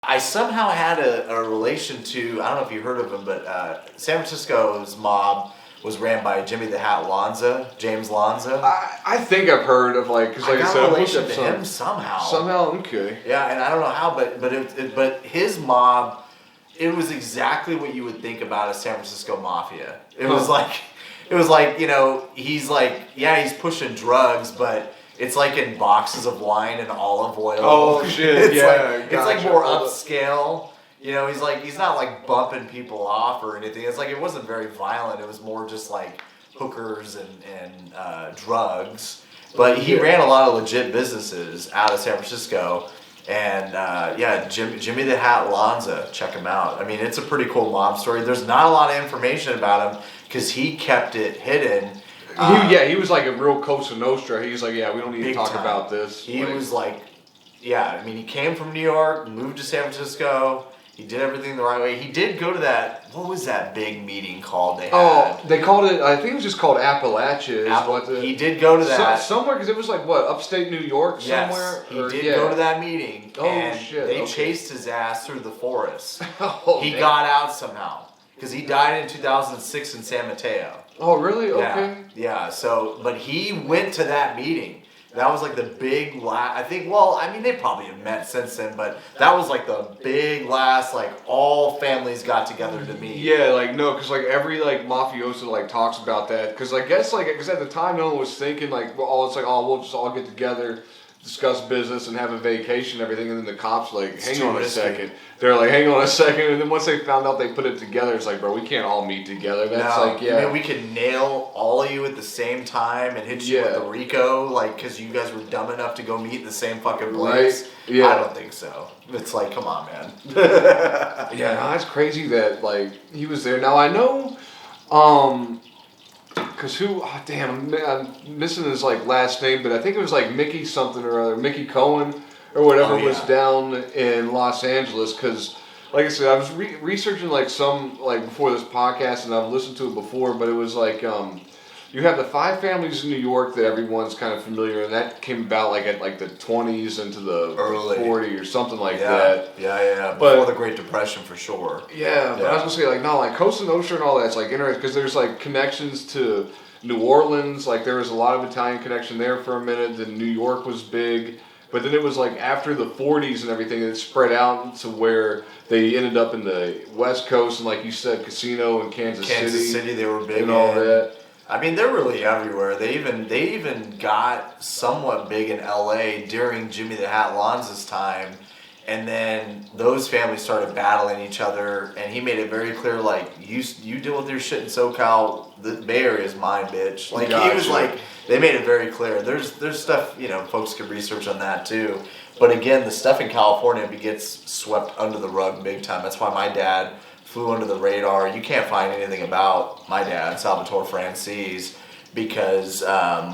I somehow had a relation to, I don't know if you heard of him, but San Francisco's mob was ran by Jimmy the Hat Lanza, James Lanza. I think I've heard of because I got a relation to some, him somehow. Somehow, okay. Yeah, and I don't know how, but his mob, it was exactly what you would think about a San Francisco Mafia. It was like, he's like, yeah, he's pushing drugs, but it's like in boxes of wine and olive oil. Oh shit! It's like more upscale. He's not like bumping people off or anything. It's like it wasn't very violent. It was more just like hookers and drugs. But he ran a lot of legit businesses out of San Francisco. And Jimmy the Hat Lanza, check him out. I mean, it's a pretty cool mob story. There's not a lot of information about him because he kept it hidden. He was like a real Cosa Nostra. He was like, yeah, we don't need to talk about this. He was like, yeah, I mean, he came from New York, moved to San Francisco. He did everything the right way. He did go to that, what was that big meeting called they had? Oh, they called it, I think it was just called Appalachia. He did go to that. Somewhere, because it was like, what, upstate New York somewhere? Yes, he did go to that meeting. Oh, and shit. They chased his ass through the forest. He damn. got out somehow. Because he died in 2006 in San Mateo. Oh, really? Okay. Yeah, but he went to that meeting. That was like the big last, they probably have met since then, but that was like the big last, like all families got together to meet. Yeah, because every mafioso talks about that. Because I guess because at the time no one was thinking we'll just all get together, discuss business and have a vacation and everything, and then the cops hang on a second. They're like, hang on a second, and then once they found out they put it together, it's like, bro, we can't all meet together. That's I mean, we can nail all of you at the same time and hit you with the RICO, because you guys were dumb enough to go meet in the same fucking place. Right. Yeah. I don't think so. It's like, come on, man. That's crazy that he was there. Now I know, because I'm missing his last name, but I think it was Mickey something or other, Mickey Cohen or whatever was down in Los Angeles. Because like I said, I was researching some before this podcast, and I've listened to it before, but it was you have the 5 families in New York that everyone's kind of familiar, and that came about at the 20s into the early 40s or something that. Yeah. Before the Great Depression for sure. Yeah, but I was gonna say Cosa Nostra and all that's interesting because there's connections to New Orleans. There was a lot of Italian connection there for a minute. Then New York was big, but then it was after the 40s and everything, it spread out to where they ended up in the West Coast and like you said, Casino and Kansas City. They were big and all that. I mean, they're really everywhere. They even got somewhat big in LA during Jimmy the Hat Lanza's time, and then those families started battling each other, and he made it very clear, you deal with your shit in SoCal, the Bay Area is mine, bitch. He was they made it very clear. There's stuff, folks could research on that too. But again, the stuff in California gets swept under the rug big time. That's why my dad flew under the radar. You can't find anything about my dad, Salvatore Francese, because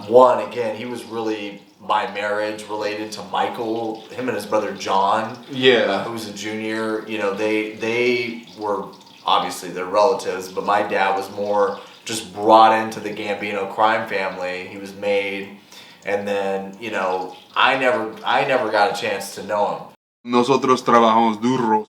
one, again, he was really by marriage related to Michael, him and his brother John, who's a junior. They were obviously they're relatives, but my dad was more just brought into the Gambino crime family. He was made, and then I never got a chance to know him. Nosotros Trabajamos Duro.